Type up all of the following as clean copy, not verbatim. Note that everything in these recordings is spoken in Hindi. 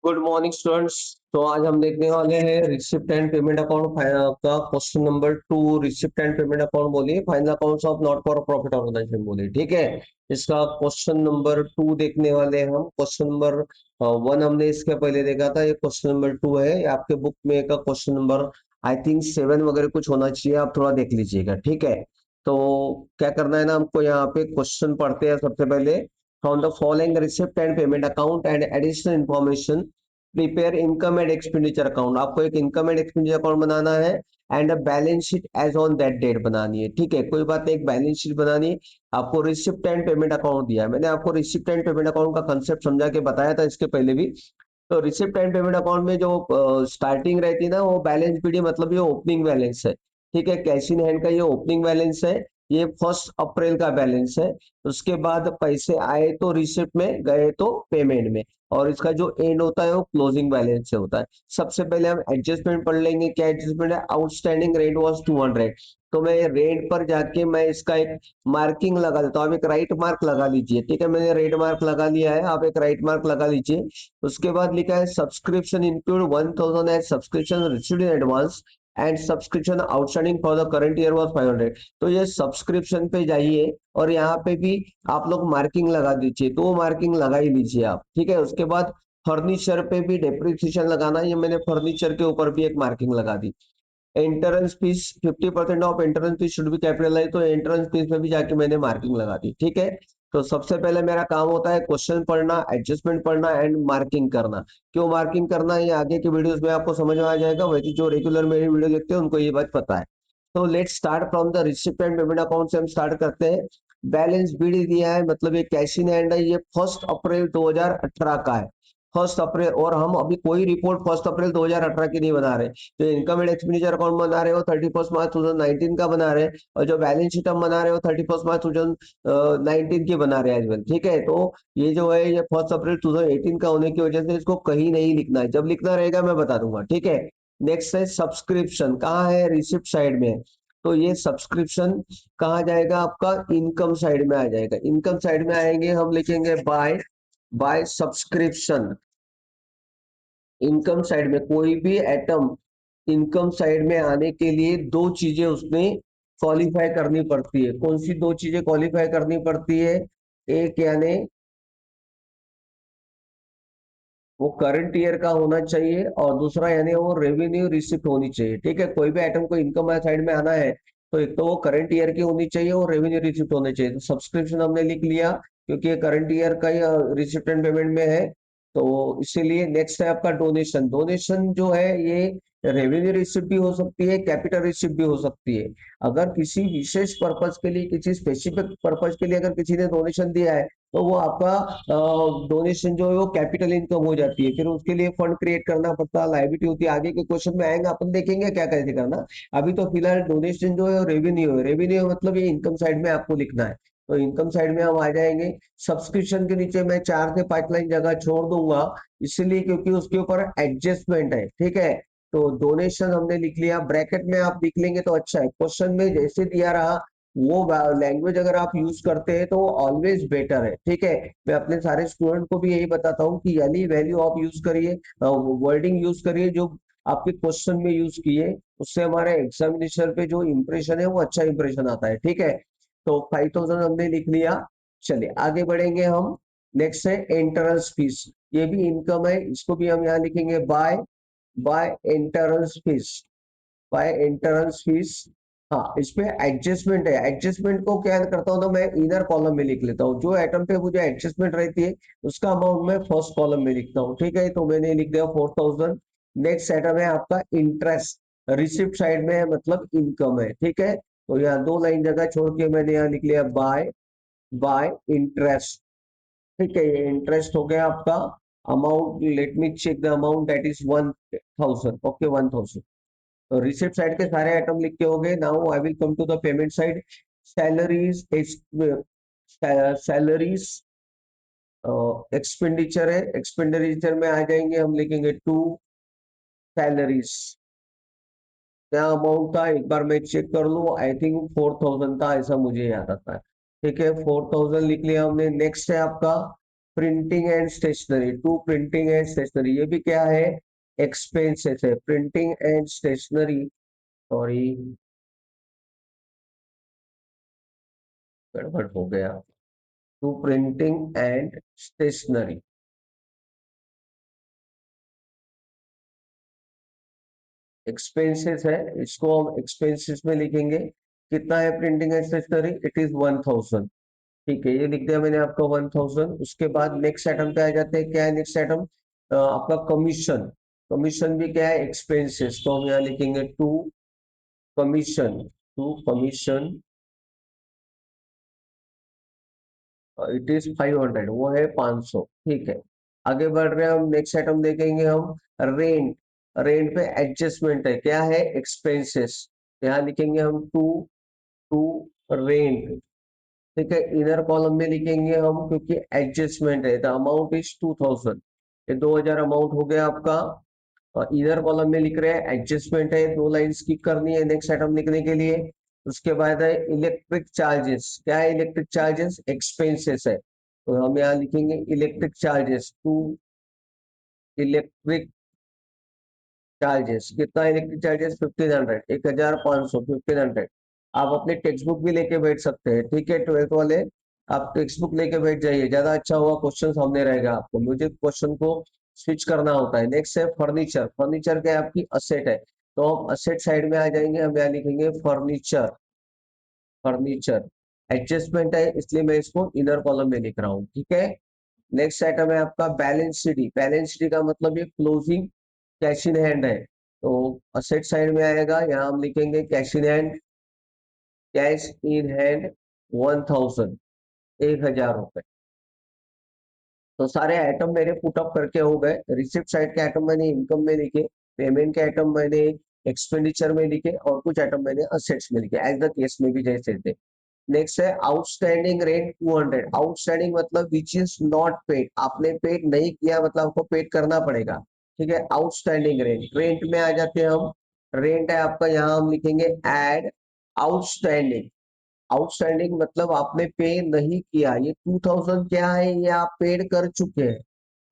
Good morning students. तो आज हम देखने वाले हैं रिसिप्ट एंड पेमेंट अकाउंट का question number 2। Receipt and payment account बोलिए, final accounts of not for profit organisation बोलिए। ठीक है, इसका क्वेश्चन नंबर 2 देखने वाले हैं हम। क्वेश्चन नंबर 1 हमने इसके पहले देखा था, ये क्वेश्चन नंबर 2 है। ये आपके बुक में का क्वेश्चन नंबर आई थिंक 7 वगैरह कुछ होना चाहिए, आप थोड़ा देख लीजिएगा। ठीक है, तो क्या करना है ना, हमको यहाँ पे क्वेश्चन पढ़ते हैं सबसे पहले। From the following receipt and payment account and additional information prepare income and expenditure account. आपको एक इनकम एंड एक्सपेंडिचर अकाउंट बनाना है and balance sheet as on that date बनानी है। ठीक है, कोई बात नहीं, एक बैलेंस शीट बनानी है। आपको रिसिप्ट एंड पेमेंट अकाउंट दिया है, मैंने आपको रिसिप्ट एंड पेमेंट अकाउंट का कंसेप्ट समझा के बताया था इसके पहले भी। तो रिसिप्ट एंड पेमेंट अकाउंट में जो स्टार्टिंग रहती है ना, वो बैलेंस पीडी मतलब ये ओपनिंग बैलेंस है। ठीक है, कैश इन हैंड का ये ओपनिंग बैलेंस है, ये 1 अप्रैल का बैलेंस है। उसके बाद पैसे आए तो रिसिप्ट में, गए तो पेमेंट में, और इसका जो एंड होता है वो क्लोजिंग बैलेंस से होता है। सबसे पहले हम एडजस्टमेंट पढ़ लेंगे। क्या एडजस्टमेंट है? Outstanding rate was 200। तो मैं रेट पर जाके मैं इसका एक मार्किंग लगा देता हूँ। आप एक राइट मार्क लगा लीजिए। ठीक है, मैंने रेड मार्क लगा लिया है, आप एक राइट मार्क लगा लीजिए। उसके बाद लिखा है subscription include 1000 as subscription received in advance and subscription outstanding for the current year was 500। तो ये सब्सक्रिप्शन पे जाइए और यहाँ पे भी आप लोग मार्किंग लगा दीजिए, तो वो मार्किंग लगा ही लीजिए आप। ठीक है, उसके बाद फर्नीचर पे भी डेप्रिसिएशन लगाना है, ये मैंने फर्नीचर के ऊपर भी एक मार्किंग लगा दी। Entrance fees 50% off entrance fees should be capitalise, तो एंट्रेंस फीस में भी जाके मैंने मार्किंग लगा दी। ठीक है, तो सबसे पहले मेरा काम होता है क्वेश्चन पढ़ना, एडजस्टमेंट पढ़ना एंड मार्किंग करना। क्यों मार्किंग करना है, ये आगे की वीडियोस में आपको समझ में आ जाएगा। वैसे जो रेगुलर मेरी वीडियो देखते हैं उनको ये बात पता है। तो let's start from the receipt and payment account से हम स्टार्ट करते हैं। बैलेंस बीडी दिया है, मतलब ये कैश इन हैंड है, ये 1 अप्रैल 2018 का है। 1 अप्रैल, और हम अभी कोई रिपोर्ट 1 अप्रैल 2018 की नहीं बना रहे। जो इनकम एंड एक्सपेंडिचर अकाउंट बना रहे हो 31 मार्च 2019 का बना रहे हैं, और जो बैलेंस शीट हम बना रहे हो 31 मार्च 2019 की बना रहे हैं एज वेल। ठीक है, तो ये जो है ये 1 अप्रैल 2018 का होने की वजह से इसको कहीं नहीं लिखना है, जब लिखना रहेगा मैं बता दूंगा। ठीक है, नेक्स्ट है सब्सक्रिप्शन, कहाँ है? रिसिप्ट साइड में है। तो ये सब्सक्रिप्शन कहाँ जाएगा? आपका इनकम साइड में आ जाएगा। इनकम साइड में आएंगे, हम लिखेंगे बाय सब्सक्रिप्शन। इनकम साइड में कोई भी आइटम इनकम साइड में आने के लिए दो चीजें उसमें क्वालिफाई करनी पड़ती है। कौन सी दो चीजें क्वालिफाई करनी पड़ती है? एक यानी वो करंट ईयर का होना चाहिए, और दूसरा यानी वो रेवेन्यू रिसिप्ट होनी चाहिए। ठीक है, कोई भी आइटम को इनकम साइड में आना है तो एक तो वो करंट ईयर की होनी चाहिए और रेवेन्यू रिसिप्ट होने चाहिए। तो सब्सक्रिप्शन हमने लिख लिया क्योंकि ये करंट ईयर का ही रिसिप्ट एंड पेमेंट में है, तो इसीलिए। नेक्स्ट है आपका डोनेशन। डोनेशन जो है ये रेवेन्यू रिसिप्ट भी हो सकती है, कैपिटल रिसिप्ट भी हो सकती है। अगर किसी विशेष पर्पज के लिए, किसी स्पेसिफिक पर्पज के लिए अगर किसी ने डोनेशन दिया है तो वो आपका डोनेशन जो है वो कैपिटल इनकम हो जाती है। फिर उसके लिए फंड क्रिएट करना पड़ता है, लायबिलिटी होती है। आगे के क्वेश्चन में आएंगे, अपन देखेंगे क्या कैसे करना। अभी तो फिलहाल डोनेशन जो है रेवेन्यू है। रेवेन्यू मतलब ये इनकम साइड में आपको लिखना है, तो इनकम साइड में हम आ जाएंगे। सब्सक्रिप्शन के नीचे मैं 4 से 5 लाइन जगह छोड़ दूंगा, इसलिए क्योंकि उसके ऊपर एडजस्टमेंट है। ठीक है, तो डोनेशन हमने लिख लिया, ब्रैकेट में आप लिख लेंगे तो अच्छा है। क्वेश्चन में जैसे दिया रहा वो लैंग्वेज अगर आप यूज करते हैं तो ऑलवेज बेटर है। ठीक है, मैं अपने सारे स्टूडेंट को भी यही बताता हूँ कि यानी वैल्यू आप यूज करिए, वर्डिंग यूज करिए जो आपके क्वेश्चन में यूज किए, उससे हमारे एग्जामिनेशन पे जो इंप्रेशन है वो अच्छा इंप्रेशन आता है। ठीक है, तो 5000 हमने लिख लिया। चलिए आगे बढ़ेंगे हम। नेक्स्ट है एंट्रेंस फीस, ये भी इनकम है, इसको भी हम यहाँ लिखेंगे by entrance fees. By entrance fees, हाँ इस पे एडजस्टमेंट है। एडजस्टमेंट को क्या करता हूँ तो मैं इनर कॉलम में लिख लेता हूँ। जो आइटम पे मुझे एडजस्टमेंट रहती है उसका अमाउंट मैं फर्स्ट कॉलम में लिखता हूँ। ठीक है, तो मैंने लिख दिया 4000। नेक्स्ट आइटम है आपका इंटरेस्ट, रिसिप्ट साइड में है, मतलब इनकम है। ठीक है, तो यहाँ 2 लाइन जगह छोड़ के मैंने यहाँ लिख लिया बाय इंटरेस्ट। ठीक है, ये इंटरेस्ट हो गया आपका। Amount, let me check the amount, that is 1000। Okay, 1000। तो रिसिप्ट साइड के सारे आइटम लिख के हो गए। Now I will come to the payment side. Salaries, salaries expenditure है, एक्सपेंडिचर में आ जाएंगे, हम लिखेंगे टू सैलरीज। क्या अमाउंट था एक बार मैं चेक कर लूं, आई थिंक 4000 था, ऐसा मुझे याद आता है। ठीक है, 4000 लिख लिया हमने। नेक्स्ट है आपका printing and stationery, to printing and stationery, ये भी क्या है, एक्सपेंसेस है। प्रिंटिंग एंड स्टेशनरी, सॉरी गड़बड़ हो गया, to printing and stationery expenses है, इसको हम एक्सपेंसेस में लिखेंगे। कितना है printing and stationery, it is 1000। ठीक है, ये लिख दिया मैंने आपका 1000। उसके बाद नेक्स्ट आइटम पे आ जाते हैं, क्या है नेक्स्ट आइटम, आपका कमीशन। कमीशन भी क्या है, एक्सपेंसेस, तो हम यहाँ लिखेंगे to commission, to commission it is 500, वो है 500। ठीक है, आगे बढ़ रहे हैं हम, नेक्स्ट आइटम देखेंगे हम, रेंट। रेंट पे एडजस्टमेंट है, क्या है, एक्सपेंसेस, यहाँ लिखेंगे हम टू, टू रेंट। ठीक है, इनर कॉलम में लिखेंगे हम, क्योंकि एडजस्टमेंट है, द अमाउंट इज 2000, ये 2000 अमाउंट हो गया आपका। और इधर कॉलम में लिख रहे हैं एडजस्टमेंट है, दो लाइन स्किप करनी है नेक्स्ट आइटम लिखने के लिए। उसके बाद है इलेक्ट्रिक चार्जेस, क्या है इलेक्ट्रिक चार्जेस, एक्सपेंसेस है, तो हम यहाँ लिखेंगे electric charges, to electric charges. कितना इलेक्ट्रिक चार्जेस, 1500, 1500, 1500। आप अपने टेक्स्ट बुक भी लेके बैठ सकते हैं, ठीक है, 12th वाले आप टेक्स्ट बुक लेके बैठ जाइए, ज्यादा अच्छा हुआ, क्वेश्चन सामने रहेगा आपको, मुझे क्वेश्चन को स्विच करना होता है। नेक्स्ट है फर्नीचर। फर्नीचर क्या है, आपकी असेट है, तो हम असेट साइड में आ जाएंगे, हम यहाँ लिखेंगे फर्नीचर, फर्नीचर एडजस्टमेंट है, इसलिए मैं इसको इनर कॉलम में लिख रहा हूँ। ठीक है, नेक्स्ट आइटम है आपका बैलेंस शीट। बैलेंस शीट का मतलब ये क्लोजिंग कैश इन हैंड है, तो असेट साइड में आएगा, यहाँ हम लिखेंगे cash in hand, cash in hand 1000, 1000 रुपए। तो सारे आइटम मेरे पुट अप करके हो गए। रिसिप्ट साइड के आइटम मैंने इनकम में लिखे, पेमेंट के आइटम मैंने एक्सपेंडिचर में लिखे, और कुछ आइटम मैंने असेट्स में लिखे, एज द केस में भी जैसे थे। नेक्स्ट है आउटस्टैंडिंग रेंट 200। आउटस्टैंडिंग मतलब विच इज नॉट पेड, आपने पेड नहीं किया मतलब आपको पेड करना पड़ेगा। ठीक है, आउटस्टैंडिंग रेंट, रेंट में आ जाते हैं हम। रेंट है आपका, यहाँ हम लिखेंगे एड आउटस्टैंडिंग। आउटस्टैंडिंग मतलब आपने पे नहीं किया, ये 2000 क्या है, ये आप पेड कर चुके हैं,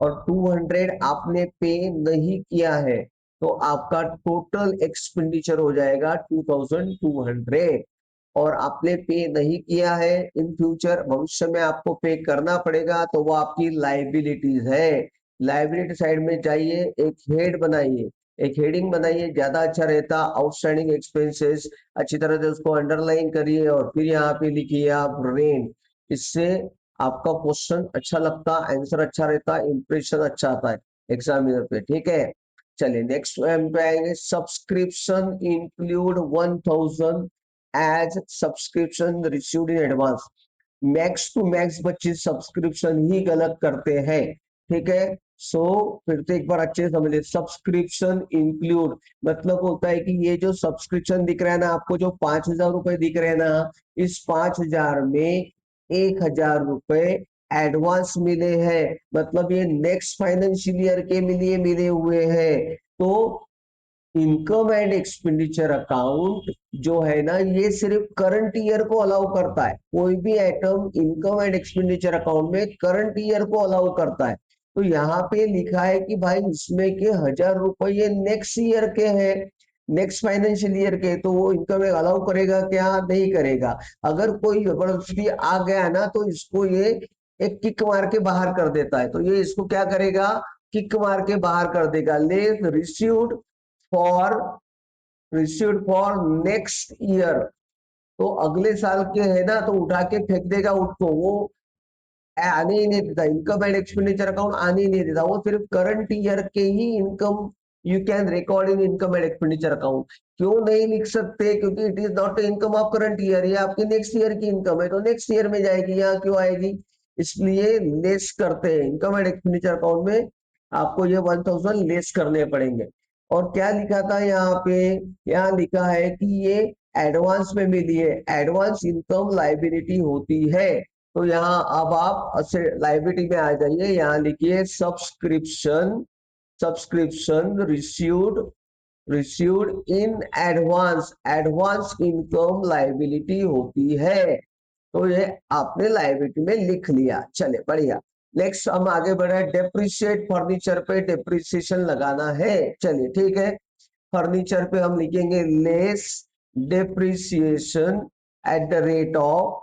और 200 आपने पे नहीं किया है, तो आपका टोटल एक्सपेंडिचर हो जाएगा 2200। और आपने पे नहीं किया है, इन फ्यूचर भविष्य में आपको पे करना पड़ेगा, तो वो आपकी लाइबिलिटीज है। लाइबिलिटी साइड में जाइए, एक हेड बनाइए, एक हेडिंग बनाइए, ज्यादा अच्छा रहता, आउटस्टैंडिंग एक्सपेंसेस, अच्छी तरह से उसको अंडरलाइन करिए, और फिर यहाँ पे लिखिए आप रेंट। इससे आपका क्वेश्चन अच्छा लगता, आंसर अच्छा रहता, इंप्रेशन अच्छा आता है एग्जामिनर पे। ठीक है, चलिए नेक्स्ट पे आएंगे, subscription include 1000 as subscription received in advance. Max to max बच्चे सब्सक्रिप्शन ही गलत करते हैं। ठीक है, सो फिर से एक बार अच्छे से समझिए, सब्सक्रिप्शन इंक्लूड मतलब होता है कि ये जो सब्सक्रिप्शन दिख रहा है ना आपको, जो 5000 रुपए दिख रहे हैं ना, इस 5000 में 1000 रुपए एडवांस मिले हैं, मतलब ये नेक्स्ट फाइनेंशियल ईयर के लिए मिले हुए हैं। तो इनकम एंड एक्सपेंडिचर अकाउंट जो है ना, ये सिर्फ करंट ईयर को अलाउ करता है, कोई भी item income and expenditure account में करंट ईयर को अलाउ करता है। तो यहाँ पे लिखा है कि भाई इसमें के 1000 रुपए ये नेक्स्ट ईयर के हैं, नेक्स्ट फाइनेंशियल ईयर के, तो वो इनकम अलाउ करेगा क्या, नहीं करेगा। अगर कोई जबरदस्ती आ गया ना, तो इसको ये एक किक मार के बाहर कर देता है, तो ये इसको क्या करेगा, किक मार के बाहर कर देगा। ले received for, received for next year, तो अगले साल के है ना, तो उठा के फेंक देगा उसको, वो आने ही नहीं देता, इनकम एंड एक्सपेंडिचर अकाउंट आने ही नहीं देता, वो सिर्फ करंट ईयर के ही income you can record in income and expenditure account. क्यों नहीं लिख सकते, क्योंकि it is not income of current year, ये आपकी नेक्स्ट ईयर की इनकम है, तो नेक्स्ट ईयर में जाएगी, यहाँ क्यों आएगी, इसलिए लेस करते हैं इनकम एंड एक्सपेंडिचर अकाउंट में, आपको ये 1000 लेस करने पड़ेंगे। और क्या लिखा था यहाँ पे, यहाँ लिखा है कि ये एडवांस में मिली है, एडवांस इनकम लाइबिलिटी होती है। तो यहाँ अब आप लाइबिलिटी में आ जाइए, यहाँ लिखिए subscription, subscription received, received in advance, advance income liability होती है। तो ये आपने लाइबिलिटी में लिख लिया, चले बढ़िया। नेक्स्ट हम आगे बढ़े, डेप्रिशिएट फर्नीचर पे डेप्रिसिएशन लगाना है। चलिए ठीक है, फर्नीचर पे हम लिखेंगे less depreciation at the rate of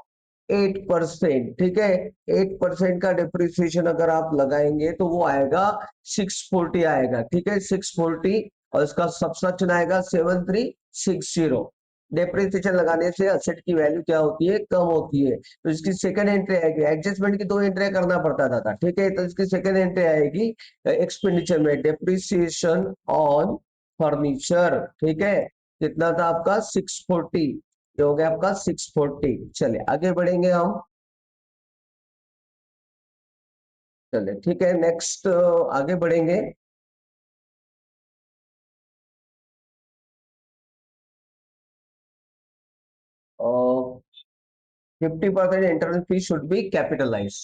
8%। ठीक है, 8% का डेप्रिसिएशन अगर आप लगाएंगे तो वो आएगा 640 आएगा। ठीक है, 640, और इसका सब्सट्रैक्शन आएगा 7360। डेप्रिसिएशन लगाने से असेट की वैल्यू क्या होती है, कम होती है। तो इसकी सेकंड एंट्री आएगी, एडजस्टमेंट की 2 एंट्री करना पड़ता था। ठीक है, तो इसकी सेकंड एंट्री आएगी एक्सपेंडिचर में, डेप्रिसिएशन ऑन फर्नीचर। ठीक है, कितना था आपका 640, ये हो गया आपका 640। चलिए आगे बढ़ेंगे हम। चलिए ठीक है, नेक्स्ट आगे बढ़ेंगे। 50% entrance fees should be capitalise.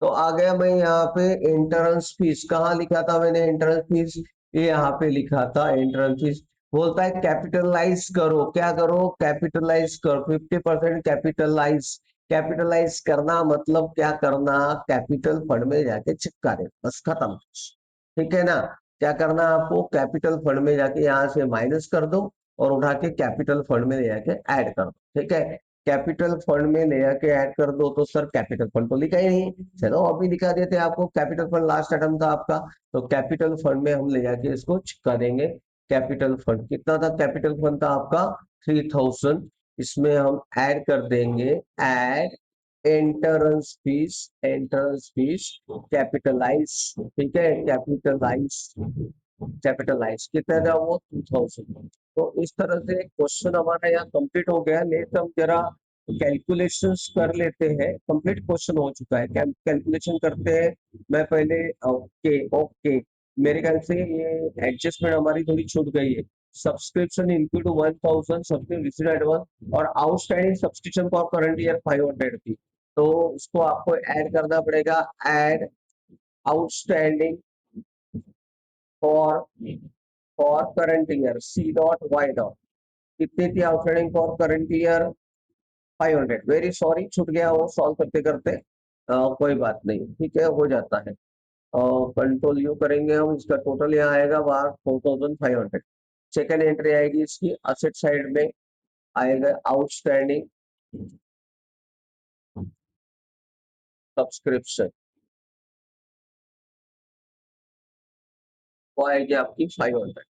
तो आ गया मैं यहाँ पे इंटरेंस फीस, कहाँ लिखा था मैंने इंटरेंस फीस, ये यहाँ पे लिखा था इंटरेंस फीस। बोलता है कैपिटलाइज करो, क्या करो, कैपिटलाइज करो 50% कैपिटलाइज। कैपिटलाइज करना मतलब क्या करना, कैपिटल फंड में जाके चिपका दे, बस खत्म। ठीक है ना, क्या करना आपको, कैपिटल फंड में जाके यहाँ से माइनस कर दो और उठा के कैपिटल फंड में ले जाके ऐड कर दो। ठीक है, कैपिटल फंड में ले जाके ऐड कर दो, तो सर कैपिटल फंड तो लिखा ही नहीं, चलो अभी दिखा देते हैं आपको। कैपिटल फंड लास्ट आइटम था आपका, तो कैपिटल फंड में हम ले जाके इसको चिपका देंगे। कैपिटल फंड कितना था, कैपिटल फंड था आपका 3000, इसमें हम ऐड कर देंगे, add entrance fees, entrance fees capitalise. ठीक है, कैपिटलाइज, कैपिटलाइज कितना था वो 2000। तो इस तरह से क्वेश्चन हमारा यहाँ कंप्लीट हो गया। नेक्स्ट हम जरा कैलकुलेशंस कर लेते हैं। कंप्लीट क्वेश्चन हो चुका है, कैलकुलेशन करते हैं। मैं पहले ओके ओके, मेरे ख्याल से ये एडजस्टमेंट हमारी थोड़ी छूट गई है। Subscription into 1000 something received advance और outstanding subscription for current year 500 थी, तो उसको आपको ऐड करना पड़ेगा। Add outstanding for current year C dot Y dot, कितनी थी outstanding for current year 500। Very sorry, छूट गया वो सॉल्व करते करते। कोई बात नहीं, ठीक है, हो जाता है। कंट्रोल यू करेंगे हम, इसका टोटल यहाँ आएगा बाहर 4500। सेकेंड एंट्री आएगी इसकी असेट साइड में, आएगा आउटस्टैंडिंग सब्सक्रिप्शन, वो आएगी आपकी 500।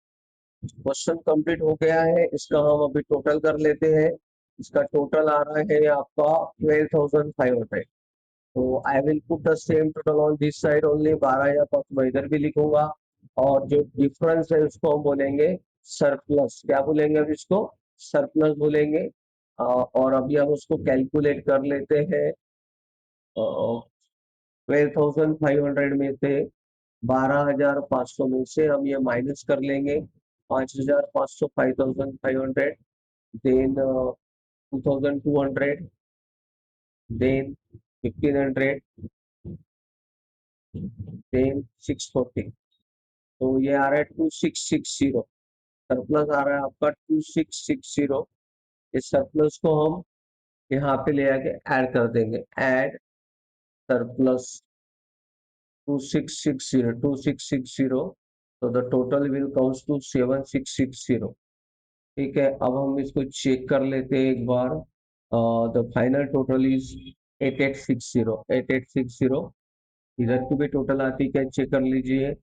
क्वेश्चन कंप्लीट हो गया है, इसका हम अभी टोटल कर लेते हैं। इसका टोटल आ रहा है आपका 12,500। तो I will put the same total on this side only, 12,000 मैं इधर भी लिखूंगा। और जो डिफरेंस है उसको हम बोलेंगे सरप्लस, क्या बोलेंगे अब इसको, सरप्लस बोलेंगे। और अभी हम उसको कैलकुलेट कर लेते हैं। 12,500 में से 12,500 में से हम ये माइनस कर लेंगे, 5,500, 5,500, देन 2,200, देन 1,500, देन 640। तो ये आ रहा है 2660, सरप्लस आ रहा है आपका 2660। इस सरप्लस को हम यहाँ पे ले आके ऐड कर देंगे, ऐड सरप्लस 2660, 2660, तो the total will comes to 7660। ठीक है, अब हम इसको चेक कर लेते हैं एक बार। The final total is 8860, 8860। इधर की भी टोटल आती है क्या, चेक कर लीजिए,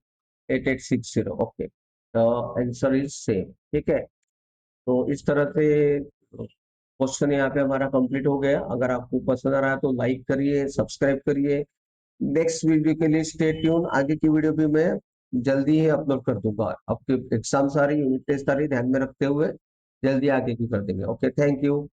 8860। Okay, the answer is same. ठीक है, तो इस तरह से क्वेश्चन यहाँ पे हमारा कंप्लीट हो गया। अगर आपको पसंद आ रहा है तो लाइक करिए, सब्सक्राइब करिए। नेक्स्ट वीडियो के लिए स्टे ट्यून, आगे की वीडियो भी मैं जल्दी ही अपलोड कर दूंगा। आपके एग्जाम सारी यूनिट टेस्ट सारी ध्यान में रखते हुए जल्दी आगे की कर देंगे। Okay, thank you.